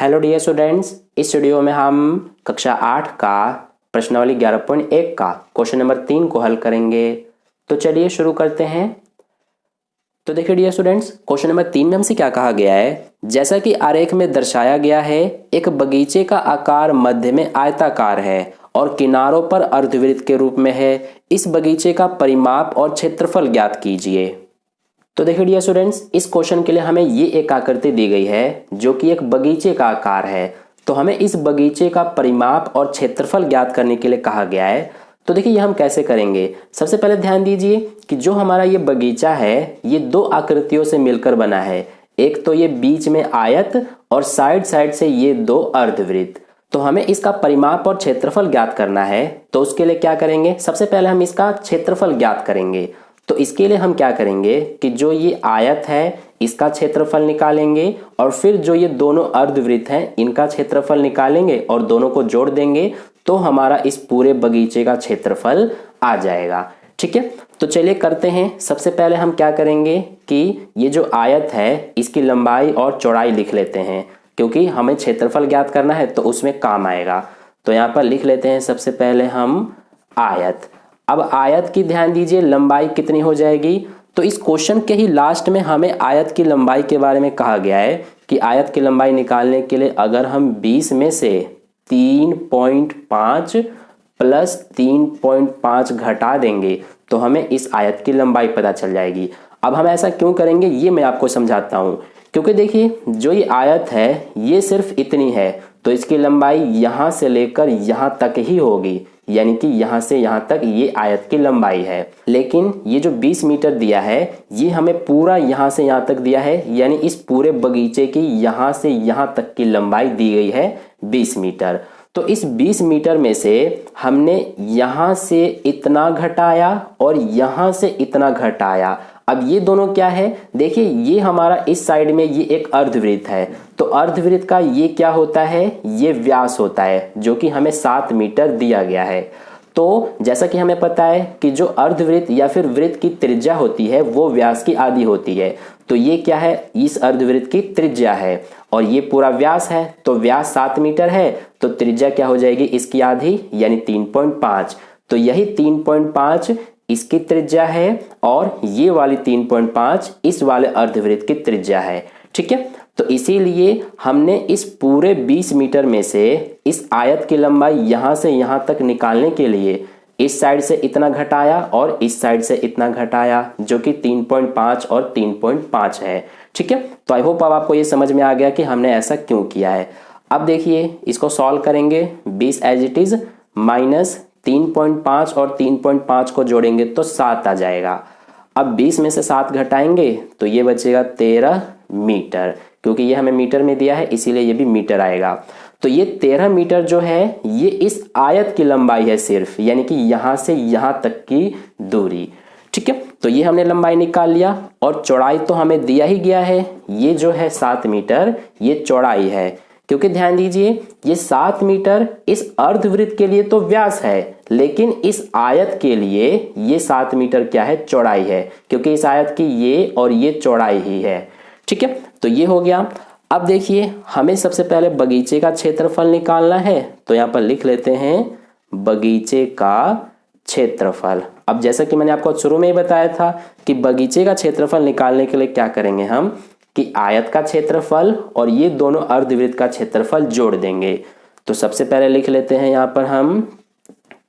Hello dear students, इस video में हम कक्षा 8 का प्रश्नावली 11.1 का क्वेश्चन नंबर 3 को हल करेंगे। तो चलिए शुरू करते हैं। तो देखिए डियर स्टूडेंट्स, क्वेश्चन नंबर 3 में हमसे क्या कहा गया है। जैसा कि आरेख में दर्शाया गया है, एक बगीचे का आकार मध्य में आयताकार है और किनारों पर अर्धवृत्त के रूप में है। इस बगीचे का परिमाप और क्षेत्रफल ज्ञात कीजिए। तो देखिए डियर स्टूडेंट्स, इस क्वेश्चन के लिए हमें ये एक आकृति दी गई है जो कि एक बगीचे का आकार है। तो हमें इस बगीचे का परिमाप और क्षेत्रफल ज्ञात करने के लिए कहा गया है। तो देखिए ये हम कैसे करेंगे। सबसे पहले ध्यान दीजिए कि जो हमारा ये बगीचा है ये दो आकृतियों से मिलकर बना है। एक तो ये बीच में आयत और साइड साइड से ये दो अर्धवृत्त। तो हमें इसका परिमाप और क्षेत्रफल ज्ञात करना है। तो उसके लिए क्या करेंगे, सबसे पहले हम इसका क्षेत्रफल ज्ञात करेंगे। तो इसके लिए हम क्या करेंगे कि जो ये आयत है इसका क्षेत्रफल निकालेंगे और फिर जो ये दोनों अर्धवृत्त हैं इनका क्षेत्रफल निकालेंगे और दोनों को जोड़ देंगे तो हमारा इस पूरे बगीचे का क्षेत्रफल आ जाएगा। ठीक है, तो चलिए करते हैं। सबसे पहले हम क्या करेंगे कि ये जो आयत है इसकी लंबाई और चौड़ाई लिख लेते हैं, क्योंकि हमें क्षेत्रफल ज्ञात करना है तो उसमें काम आएगा। तो यहाँ पर लिख लेते हैं सबसे पहले हम आयत। अब आयत की ध्यान दीजिए लंबाई कितनी हो जाएगी। तो इस क्वेश्चन के ही लास्ट में हमें आयत की लंबाई के बारे में कहा गया है कि आयत की लंबाई निकालने के लिए अगर हम 20 में से 3.5 प्लस 3.5 घटा देंगे तो हमें इस आयत की लंबाई पता चल जाएगी। अब हम ऐसा क्यों करेंगे ये मैं आपको समझाता हूँ। क्योंकि देखिए जो ये आयत है ये सिर्फ इतनी है, तो इसकी लंबाई यहाँ से लेकर यहाँ तक ही होगी, यानी कि यहाँ से यहाँ तक ये आयत की लंबाई है। लेकिन ये जो 20 मीटर दिया है ये हमें पूरा यहाँ से यहाँ तक दिया है, यानी इस पूरे बगीचे की यहाँ से यहाँ तक की लंबाई दी गई है 20 मीटर। तो इस 20 मीटर में से हमने यहाँ से इतना घटाया और यहाँ से इतना घटाया। अब ये दोनों क्या है, देखिए ये हमारा इस साइड में ये एक अर्धवृत्त है। तो अर्धवृत्त का ये क्या होता है, ये व्यास होता है जो कि हमें 7 मीटर दिया गया है। तो जैसा कि हमें पता है कि जो अर्धवृत्त या फिर वृत्त की त्रिज्या होती है वो व्यास की आधी होती है। तो ये क्या है, इस अर्धवृत्त की त्रिज्या है और ये पूरा व्यास है। तो व्यास 7 मीटर है तो त्रिज्या क्या हो जाएगी, इसकी आधी यानी 3.5। तो यही 3.5 इसकी त्रिज्या है और ये वाली 3.5 इस वाले अर्धवृत्त की त्रिज्या है। ठीक है, तो इसीलिए हमने इस पूरे 20 मीटर में से इस आयत की लंबाई यहां से यहां तक निकालने के लिए इस साइड से इतना घटाया और इस साइड से इतना घटाया, जो कि 3.5 और 3.5 है। ठीक है, तो आई होप अब आपको ये समझ में आ गया कि हमने ऐसा क्यों किया है। अब देखिए इसको सॉल्व करेंगे। 20 एज इट इज माइनस 3.5 और 3.5 को जोड़ेंगे तो 7 आ जाएगा। अब 20 में से 7 घटाएंगे तो ये बचेगा 13 मीटर, क्योंकि ये हमें मीटर में दिया है इसीलिए ये भी मीटर आएगा। तो ये 13 मीटर जो है ये इस आयत की लंबाई है सिर्फ, यानी कि यहां से यहां तक की दूरी। ठीक है, तो ये हमने लंबाई निकाल लिया और चौड़ाई तो हमें दिया ही गया है। ये जो है 7 मीटर ये चौड़ाई है, क्योंकि ध्यान दीजिए ये 7 मीटर इस अर्धवृत्त के लिए तो व्यास है, लेकिन इस आयत के लिए ये 7 मीटर क्या है, चौड़ाई है, क्योंकि इस आयत की ये और ये चौड़ाई ही है। ठीक है, तो ये हो गया। अब देखिए हमें सबसे पहले बगीचे का क्षेत्रफल निकालना है। तो यहाँ पर लिख लेते हैं बगीचे का क्षेत्रफल। अब जैसा कि मैंने आपको शुरू में ही बताया था कि बगीचे का क्षेत्रफल निकालने के लिए क्या करेंगे हम कि आयत का क्षेत्रफल और ये दोनों अर्धवृत्त का क्षेत्रफल जोड़ देंगे। तो सबसे पहले लिख लेते हैं यहाँ पर हम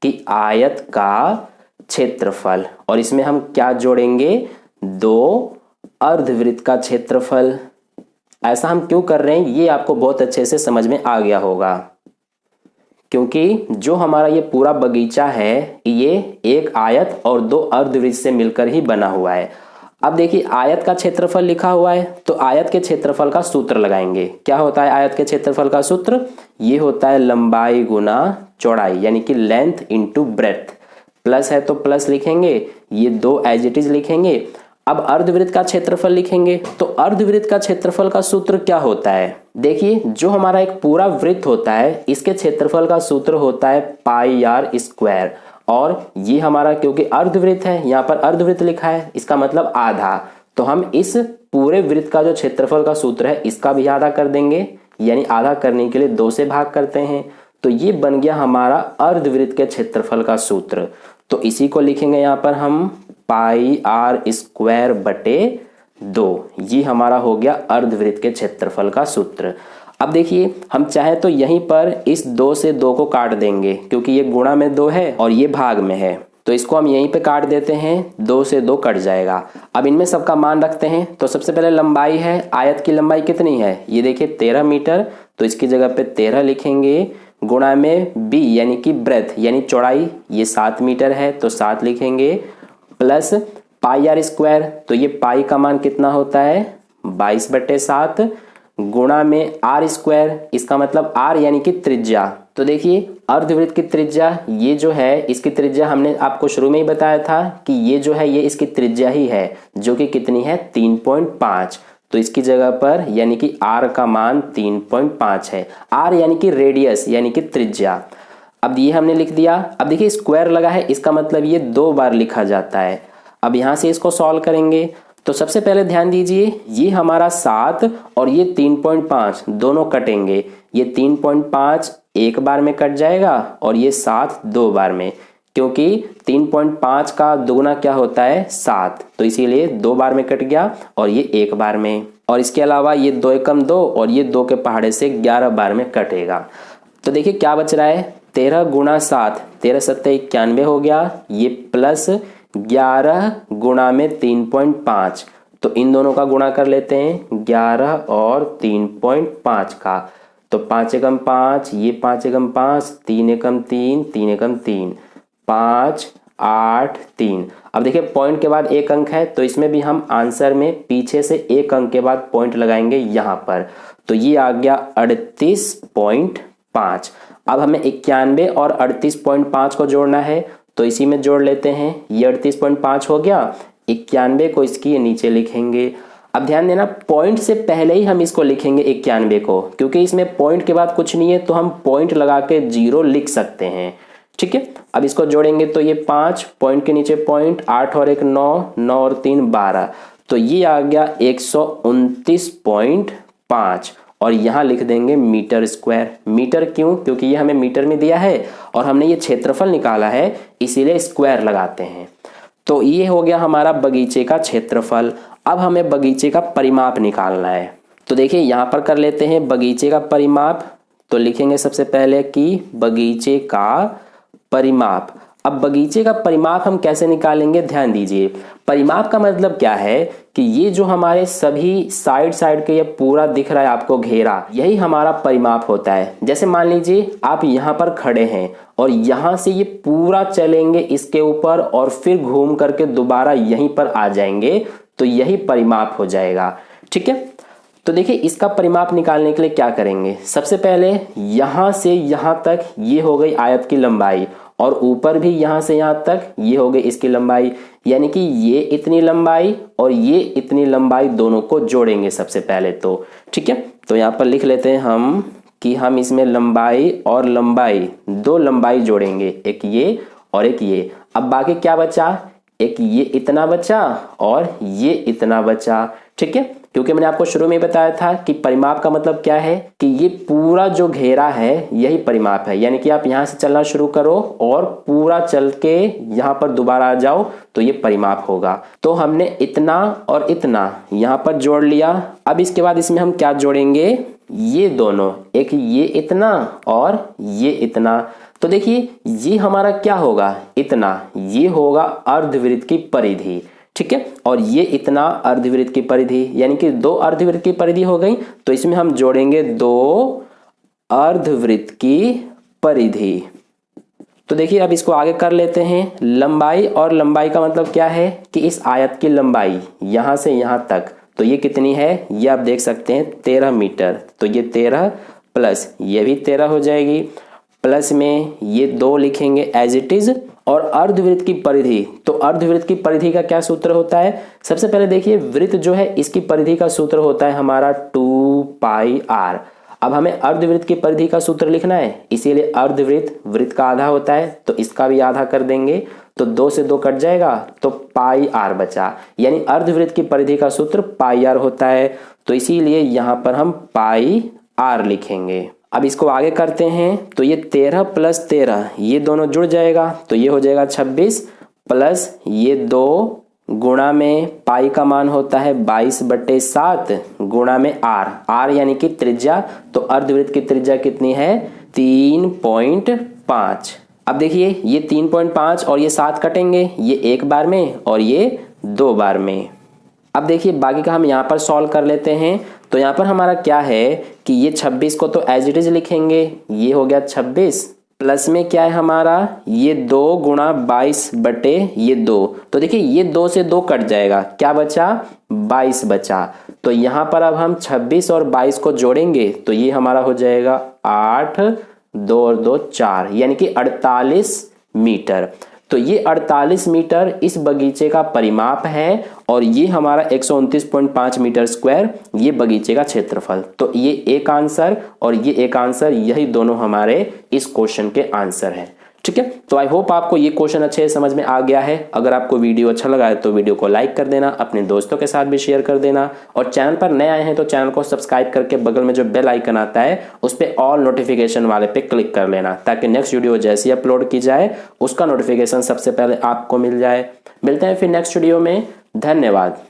कि आयत का क्षेत्रफल और इसमें हम क्या जोड़ेंगे, 2 अर्धवृत्त का क्षेत्रफल। ऐसा हम क्यों कर रहे हैं ये आपको बहुत अच्छे से समझ में आ गया होगा, क्योंकि जो हमारा ये पूरा बगीचा है ये एक आयत और 2 अर्धवृत्त से मिलकर ही बना हुआ है। अब देखिए आयत का क्षेत्रफल लिखा हुआ है तो आयत के क्षेत्रफल का सूत्र लगाएंगे। क्या होता है आयत के क्षेत्रफल का सूत्र, ये होता है लंबाई गुना चौड़ाई, यानी कि लेंथ इंटू ब्रेथ। प्लस है तो प्लस लिखेंगे, ये 2 एज इट इज लिखेंगे। अब अर्धवृत्त का क्षेत्रफल लिखेंगे तो अर्धवृत्त का क्षेत्रफल का सूत्र क्या होता है, देखिए जो हमारा एक पूरा वृत्त होता है इसके क्षेत्रफल का सूत्र होता है पाई आर स्क्वायर। और ये हमारा क्योंकि अर्धवृत्त है, यहाँ पर अर्धवृत्त लिखा है इसका मतलब आधा, तो हम इस पूरे वृत्त का जो क्षेत्रफल का सूत्र है इसका भी आधा कर देंगे, यानी आधा करने के लिए 2 से भाग करते हैं। तो ये बन गया हमारा अर्धवृत्त के क्षेत्रफल का सूत्र। तो इसी को लिखेंगे यहाँ पर हम पाई आर स्क्वायर बटे 2। ये हमारा हो गया अर्धवृत्त के क्षेत्रफल का सूत्र। अब देखिए हम चाहे तो यहीं पर इस 2 से 2 को काट देंगे, क्योंकि ये गुणा में 2 है और ये भाग में है, तो इसको हम यहीं पे काट देते हैं, 2 से 2 कट जाएगा। अब इनमें सबका मान रखते हैं। तो सबसे पहले लंबाई है, आयत की लंबाई कितनी है, ये देखिए 13 मीटर, तो इसकी जगह पे 13 लिखेंगे, गुणा में बी यानी कि ब्रेथ यानी चौड़ाई, ये 7 मीटर है तो 7 लिखेंगे, प्लस पाई आर स्क्वायर, तो ये पाई का मान कितना होता है 22/7, गुणा में आर स्क्वायर, इसका मतलब आर यानी कि त्रिज्या। तो देखिए अर्धवृत्त की त्रिज्या ये जो है, इसकी त्रिज्या हमने आपको शुरू में ही बताया था कि ये जो है ये इसकी त्रिज्या ही है, जो कि कितनी है 3.5। तो इसकी जगह पर यानी कि आर का मान 3.5 है। आर यानी कि रेडियस यानी कि त्रिज्या। अब ये हमने लिख दिया। अब देखिए स्क्वायर लगा है, इसका मतलब ये 2 बार लिखा जाता है। अब यहाँ से इसको सॉल्व करेंगे तो सबसे पहले ध्यान दीजिए, ये हमारा 7 और ये 3.5 दोनों कटेंगे। ये 3.5 एक बार में कट जाएगा और ये 7 2 बार में, क्योंकि 3.5 का दुगुना क्या होता है 7, तो इसीलिए 2 बार में कट गया और ये 1 बार में। और इसके अलावा ये 2 एकम 2 और ये 2 के पहाड़े से 11 बार में कटेगा। तो देखिए क्या बच रहा है, 13 गुणा 7, 13 7 91 हो गया, ये प्लस 11 गुणा में 3.5, तो इन दोनों का गुणा कर लेते हैं 11 और 3.5 का, तो 5 एकम 5, ये 5 एकम 5, 3 एकम 3, 3 एकम 3, 5 8 3। अब देखिए पॉइंट के बाद एक अंक है, तो इसमें भी हम आंसर में पीछे से एक अंक के बाद पॉइंट लगाएंगे यहाँ पर, तो ये आ गया 38.5। अब हमें 91 और 38.5 को जोड़ना है, तो इसी में जोड़ लेते हैं। ये 38.5 हो गया, 91 को इसकी नीचे लिखेंगे। अब ध्यान देना पॉइंट से पहले ही हम इसको लिखेंगे 91 को, क्योंकि इसमें पॉइंट के बाद कुछ नहीं है, तो हम पॉइंट लगा के 0 लिख सकते हैं। ठीक है, अब इसको जोड़ेंगे तो ये 5, पॉइंट के नीचे पॉइंट, 8 और 1 9, 9 और 3 12, तो ये आ गया 129.5 और यहाँ लिख देंगे मीटर स्क्वायर। मीटर क्यों, क्योंकि ये हमें मीटर में दिया है और हमने ये क्षेत्रफल निकाला है, इसीलिए स्क्वायर लगाते हैं। तो ये हो गया हमारा बगीचे का क्षेत्रफल। अब हमें बगीचे का परिमाप निकालना है, तो देखिए यहाँ पर कर लेते हैं बगीचे का परिमाप। तो लिखेंगे सबसे पहले कि बगीचे का परिमाप। अब बगीचे का परिमाप हम कैसे निकालेंगे, ध्यान दीजिए। परिमाप का मतलब क्या है कि ये जो हमारे सभी साइड के ये पूरा दिख रहा है आपको घेरा, यही हमारा परिमाप होता है। जैसे मान लीजिए आप यहाँ पर खड़े हैं और यहाँ से ये पूरा चलेंगे इसके ऊपर और फिर घूम करके दोबारा यहीं पर आ जाएंगे, तो यही परिमाप हो जाएगा। ठीक है, तो देखिए इसका परिमाप निकालने के लिए क्या करेंगे, सबसे पहले यहाँ से यहाँ तक ये हो गई आयत की लंबाई, और ऊपर भी यहाँ से यहाँ तक ये हो गई इसकी लंबाई, यानी कि ये इतनी लंबाई और ये इतनी लंबाई दोनों को जोड़ेंगे सबसे पहले तो। ठीक है, तो यहाँ पर लिख लेते हैं हम कि हम इसमें लंबाई और लंबाई, 2 लंबाई जोड़ेंगे, एक ये और एक ये। अब बाकी क्या बचा, एक ये इतना बचा और ये इतना बचा। ठीक है, क्योंकि मैंने आपको शुरू में बताया था कि परिमाप का मतलब क्या है कि ये पूरा जो घेरा है यही परिमाप है, यानी कि आप यहाँ से चलना शुरू करो और पूरा चल के यहाँ पर दोबारा आ जाओ तो ये परिमाप होगा। तो हमने इतना और इतना यहाँ पर जोड़ लिया। अब इसके बाद इसमें हम क्या जोड़ेंगे, ये दोनों, एक ये इतना और ये इतना। तो देखिए ये हमारा क्या होगा, इतना, ये होगा अर्धवृत्त की परिधि। ठीक है, और ये इतना अर्धवृत्त की परिधि, यानी कि 2 अर्धवृत्त की परिधि हो गई, तो इसमें हम जोड़ेंगे 2 अर्धवृत्त की परिधि। तो देखिए अब इसको आगे कर लेते हैं। लंबाई और लंबाई का मतलब क्या है कि इस आयत की लंबाई यहाँ से यहाँ तक, तो ये कितनी है, ये आप देख सकते हैं 13 मीटर, तो ये 13 प्लस ये भी 13 हो जाएगी, प्लस में ये 2 लिखेंगे एज इट इज। और अर्धवृत्त की परिधि, तो अर्धवृत्त की परिधि का क्या सूत्र होता है, सबसे पहले देखिए वृत्त जो है इसकी परिधि का सूत्र होता है हमारा 2 पाई आर। अब हमें अर्धवृत्त की परिधि का सूत्र लिखना है, इसीलिए अर्धवृत्त वृत्त का आधा होता है, तो इसका भी आधा कर देंगे, तो 2 से 2 कट जाएगा, तो पाई आर बचा, यानी अर्धवृत्त की परिधि का सूत्र पाई आर होता है। तो इसीलिए यहाँ पर हम पाई आर लिखेंगे। अब इसको आगे करते हैं तो ये 13 प्लस 13 ये दोनों जुड़ जाएगा तो ये हो जाएगा 26 प्लस ये 2 गुणा में पाई का मान होता है 22/7 गुणा में आर यानी कि त्रिज्या। तो अर्धवृत्त की त्रिज्या कितनी है 3.5। अब देखिए ये 3.5 और ये 7 कटेंगे, ये एक बार में और ये 2 बार में। अब देखिए बाकी का हम यहाँ पर सॉल्व कर लेते हैं। तो यहाँ पर हमारा क्या है कि ये 26 को तो एज इट इज लिखेंगे, ये हो गया 26 प्लस में क्या है हमारा ये 2 गुणा 22/2। तो देखिए ये 2 से 2 कट जाएगा, क्या बचा 22 बचा। तो यहाँ पर अब हम 26 और 22 को जोड़ेंगे तो ये हमारा हो जाएगा 8, 2 और 2 4 यानी कि 48 मीटर। तो ये 48 मीटर इस बगीचे का परिमाप है और ये हमारा 129.5 मीटर स्क्वायर ये बगीचे का क्षेत्रफल। तो ये एक आंसर और ये एक आंसर, यही दोनों हमारे इस क्वेश्चन के आंसर हैं। ठीक है, तो आई होप आपको ये क्वेश्चन अच्छे से समझ में आ गया है। अगर आपको वीडियो अच्छा लगा है तो वीडियो को लाइक कर देना, अपने दोस्तों के साथ भी शेयर कर देना और चैनल पर नए आए हैं तो चैनल को सब्सक्राइब करके बगल में जो बेल आइकन आता है उस पर ऑल नोटिफिकेशन वाले पे क्लिक कर लेना, ताकि नेक्स्ट वीडियो जैसे ही अपलोड की जाए उसका नोटिफिकेशन सबसे पहले आपको मिल जाए। मिलते हैं फिर नेक्स्ट वीडियो में, धन्यवाद।